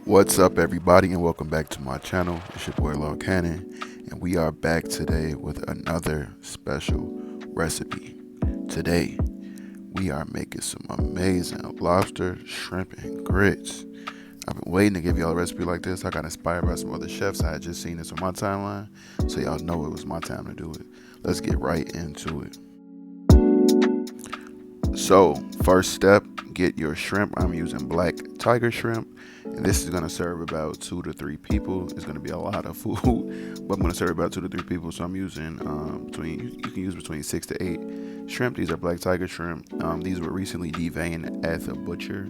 What's up, everybody, and welcome back to my channel. It's your boy LawCannon, and we are back today with another special recipe. Today, we are making some amazing lobster, shrimp, and grits. I've been waiting to give y'all a recipe like this. I got inspired by some other chefs. I had just seen this on my timeline, so y'all know it was my time to do it. Let's get right into it. So, first step, get your shrimp. I'm using black tiger shrimp, and this is going to serve about 2 to 3 people. It's going to be a lot of food, but I'm going to serve about 2 to 3 people. So I'm using you can use between 6 to 8 shrimp. These are black tiger shrimp. These were recently deveined at the butcher,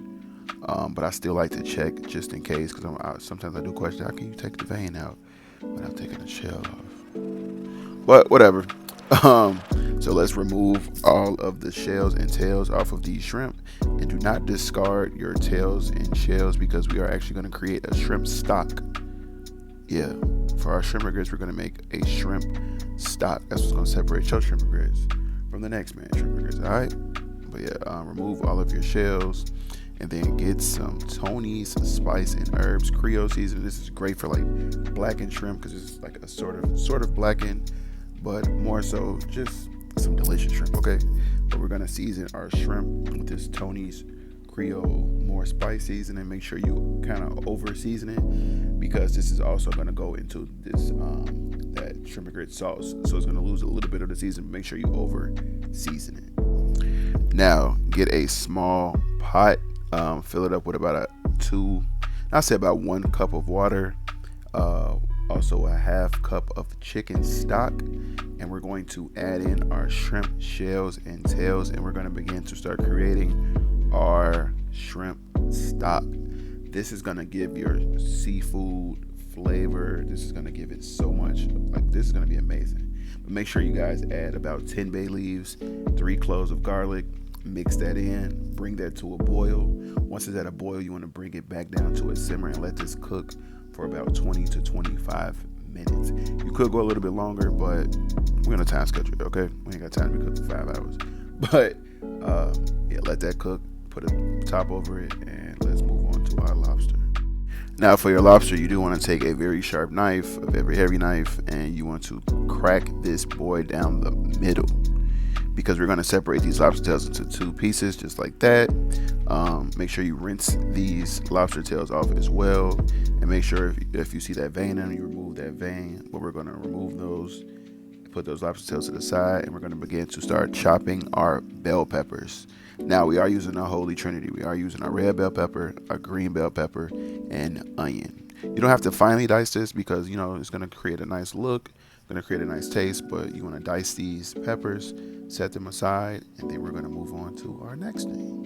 but I still like to check just in case, because sometimes I do question, how can you take the vein out without taking the shell off? But whatever. So let's remove all of the shells and tails off of these shrimp, and do not discard your tails and shells, because we are actually going to create a shrimp stock. Yeah, for our shrimp grits, we're going to make a shrimp stock. That's what's going to separate your shrimp grits from the next man's shrimp grits. All right, but yeah, remove all of your shells, and then get some Tony's spice and herbs Creole seasoning. This is great for like blackened shrimp, because it's like a sort of blackened, but more so just some delicious shrimp. Okay, but we're gonna season our shrimp with this Tony's Creole more spice seasoning. Make sure you kind of over season it, because this is also gonna go into this that shrimp and grit sauce, so it's gonna lose a little bit of the season. Make sure you over season it. Now get a small pot, fill it up with about about 1 cup of water, also a half cup of chicken stock, and we're going to add in our shrimp shells and tails, and we're going to begin to start creating our shrimp stock. This is going to give your seafood flavor. This is going to give it so much, like, this is going to be amazing. But make sure you guys add about 10 bay leaves, 3 cloves of garlic. Mix that in, bring that to a boil. Once it's at a boil, you want to bring it back down to a simmer and let this cook for about 20 to 25 minutes. You could go a little bit longer, but we're gonna time schedule it, okay? We ain't got time to be cooking for 5 hours. But yeah, let that cook, put a top over it, and let's move on to our lobster. Now for your lobster, you do want to take a very sharp knife, a very heavy knife, and you want to crack this boy down the middle, because we're going to separate these lobster tails into 2 pieces, just like that. Make sure you rinse these lobster tails off as well, and make sure if you see that vein in, you remove that vein. But we're going to remove those, put those lobster tails to the side, and we're going to begin to start chopping our bell peppers. Now we are using our holy trinity. We are using our red bell pepper, our green bell pepper, and onion. You don't have to finely dice this, because it's going to create a nice look, going to create a nice taste, but you want to dice these peppers, set them aside, and then we're going to move on to our next thing.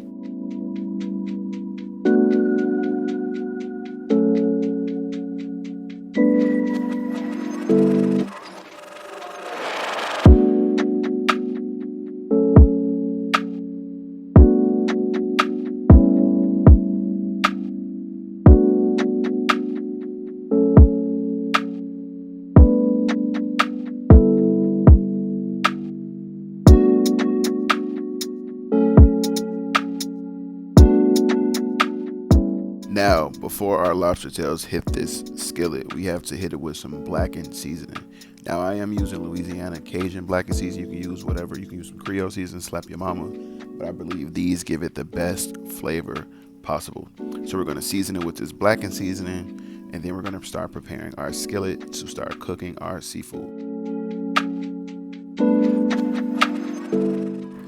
Now, before our lobster tails hit this skillet, we have to hit it with some blackened seasoning. Now, I am using Louisiana Cajun blackened seasoning. You can use whatever. You can use some Creole seasoning, slap your mama, but I believe these give it the best flavor possible. So we're going to season it with this blackened seasoning, and then we're going to start preparing our skillet to start cooking our seafood.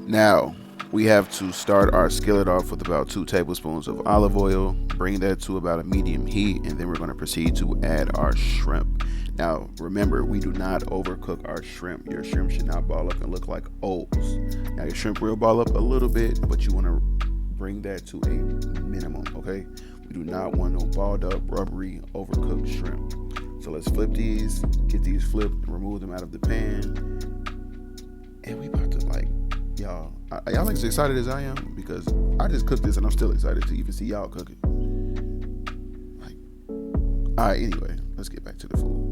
Now, we have to start our skillet off with about 2 tablespoons of olive oil. Bring that to about a medium heat, and then we're going to proceed to add our shrimp. Now, remember, we do not overcook our shrimp. Your shrimp should not ball up and look like O's. Now, your shrimp will ball up a little bit, but you want to bring that to a minimum, okay? We do not want no balled up, rubbery, overcooked shrimp. So let's flip these, get these flipped, and remove them out of the pan. And we about to, y'all as excited as I am, because I just cooked this and I'm still excited to even see y'all cook it. All right, anyway, let's get back to the food.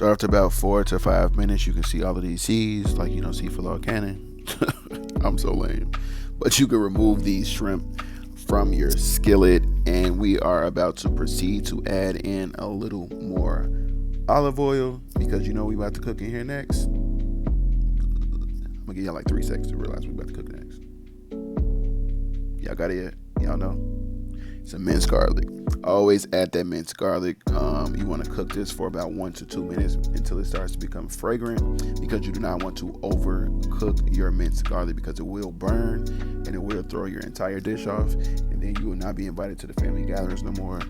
So after about 4 to 5 minutes, you can see all of these C's, like you don't see for LawCannon. I'm so lame. But you can remove these shrimp from your skillet, and we are about to proceed to add in a little more olive oil, because you know we about to cook in here next. I'm gonna give y'all like 3 seconds to realize we about to cook next. Y'all got it yet? Y'all know? Some minced garlic. Always add that minced garlic. You want to cook this for about 1 to 2 minutes until it starts to become fragrant, because you do not want to overcook your minced garlic, because it will burn and it will throw your entire dish off, and then you will not be invited to the family gatherings no more,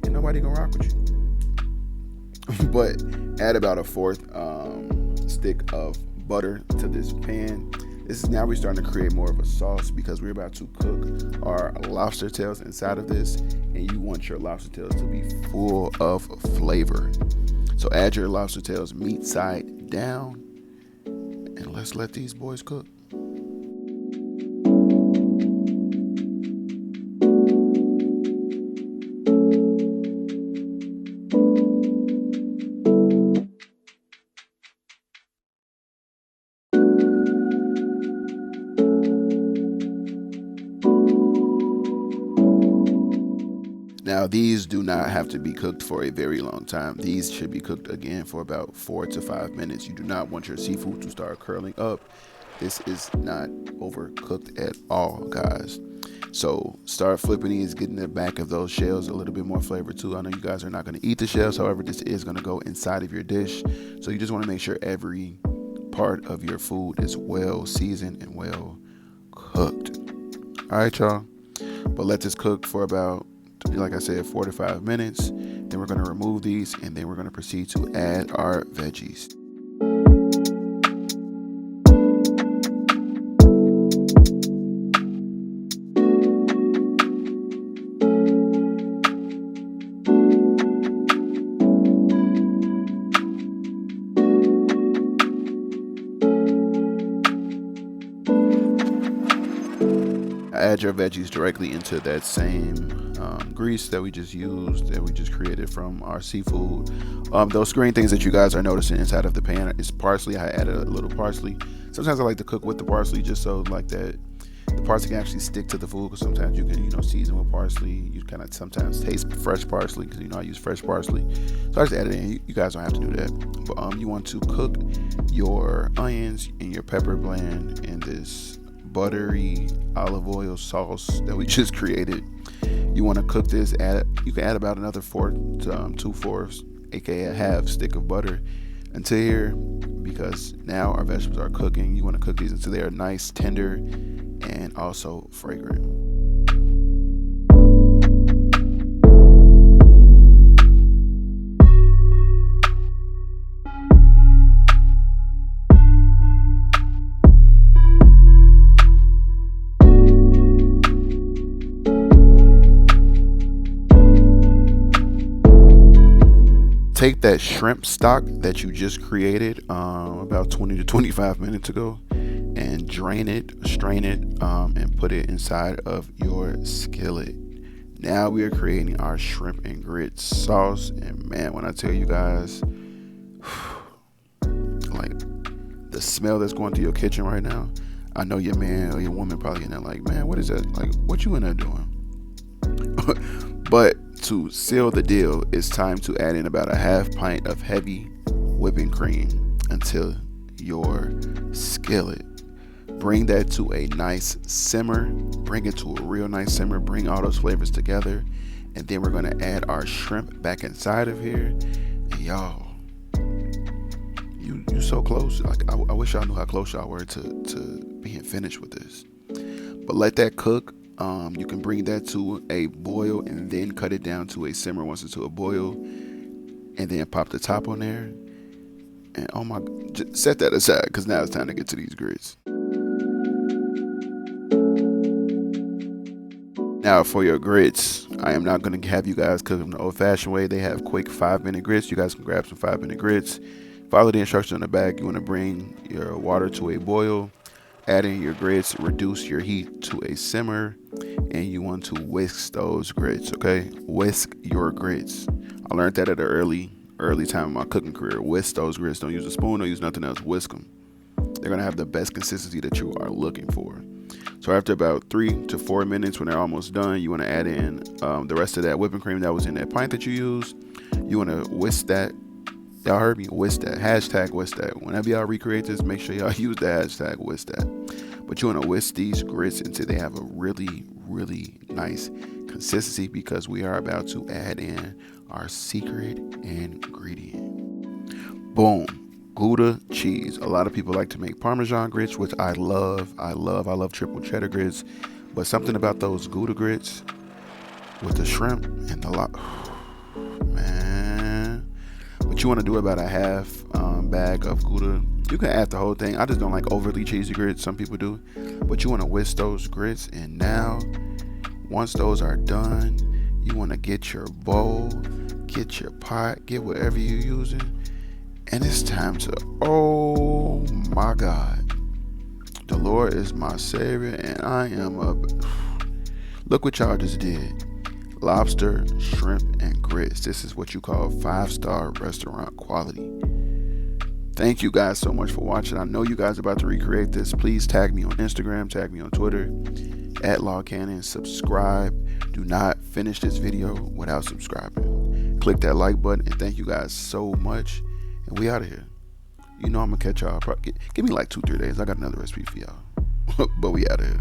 and nobody gonna rock with you. But add about a 1/4 stick of butter to this pan. This is now we're starting to create more of a sauce, because we're about to cook our lobster tails inside of this, and you want your lobster tails to be full of flavor. So add your lobster tails meat side down, and let's let these boys cook. Now, these do not have to be cooked for a very long time. These should be cooked again for about 4 to 5 minutes. You do not want your seafood to start curling up. This is not overcooked at all, guys. So start flipping these, getting the back of those shells a little bit more flavor too. I know you guys are not going to eat the shells. However, this is going to go inside of your dish. So you just want to make sure every part of your food is well seasoned and well cooked. All right, y'all. But let this cook for about, like I said, 4 to 5 minutes. Then we're going to remove these, and then we're going to proceed to add our veggies. Add your veggies directly into that same grease that we just used, that we just created from our seafood. Those green things that you guys are noticing inside of the pan is parsley. I added a little parsley. Sometimes I like to cook with the parsley just so like that the parsley can actually stick to the food, because sometimes you can season with parsley. You kind of sometimes taste fresh parsley, because I use fresh parsley. So I just added it in. You guys don't have to do that. But you want to cook your onions and your pepper blend in this buttery olive oil sauce that we just created. You want to cook this, you can add about another 4 to 2/4, aka a half stick of butter into here, because now our vegetables are cooking. You want to cook these until they are nice, tender, and also fragrant. Take that shrimp stock that you just created about 20 to 25 minutes ago, and drain it, strain it, and put it inside of your skillet. Now we are creating our shrimp and grits sauce, and man, when I tell you guys, like the smell that's going through your kitchen right now, I know your man or your woman probably in there like, man, what is that? Like, what you in there doing? But to seal the deal, it's time to add in about a half pint of heavy whipping cream until your skillet. Bring that to a nice simmer. Bring it to a real nice simmer. Bring all those flavors together. And then we're going to add our shrimp back inside of here. And y'all, you so close. Like, I wish y'all knew how close y'all were to being finished with this. But let that cook. You can bring that to a boil and then cut it down to a simmer once it's to a boil, and then pop the top on there. And oh my, just set that aside, because now it's time to get to these grits. Now for your grits, I am not going to have you guys cook them the old-fashioned way. They have quick 5-minute grits. You guys can grab some 5-minute grits. Follow the instructions on the back. You want to bring your water to a boil. Add in your grits, reduce your heat to a simmer, and you want to whisk those grits, okay? Whisk your grits. I learned that at an early early time in my cooking career. Whisk those grits. Don't use a spoon. Don't use nothing else. Whisk them. They're gonna have the best consistency that you are looking for. So after about 3 to 4 minutes, when they're almost done, you want to add in the rest of that whipping cream that was in that pint that you used. You want to whisk that. Y'all heard me? Whisk that. Hashtag whisk that. Whenever y'all recreate this, make sure y'all use the hashtag whisk that. But you want to whisk these grits until they have a really, really nice consistency, because we are about to add in our secret ingredient. Boom. Gouda cheese. A lot of people like to make Parmesan grits, which I love. I love triple cheddar grits. But something about those Gouda grits with the shrimp and the man. But you want to do about a half bag of Gouda. You can add the whole thing. I just don't like overly cheesy grits. Some people do. But you want to whisk those grits. And now, once those are done, you want to get your bowl, get your pot, get whatever you're using. And it's time to, oh my God, the Lord is my Savior, and I am up. Look what y'all just did. Lobster, shrimp, and grits. This is what you call 5-star restaurant quality. Thank you guys so much for watching. I know you guys are about to recreate this. Please tag me on Instagram, tag me on Twitter, at LawCannon. Subscribe. Do not finish this video without subscribing. Click that like button, and thank you guys so much. And we out of here. You know I'm gonna catch y'all. Give me like 2-3 days. I got another recipe for y'all. But we out of here.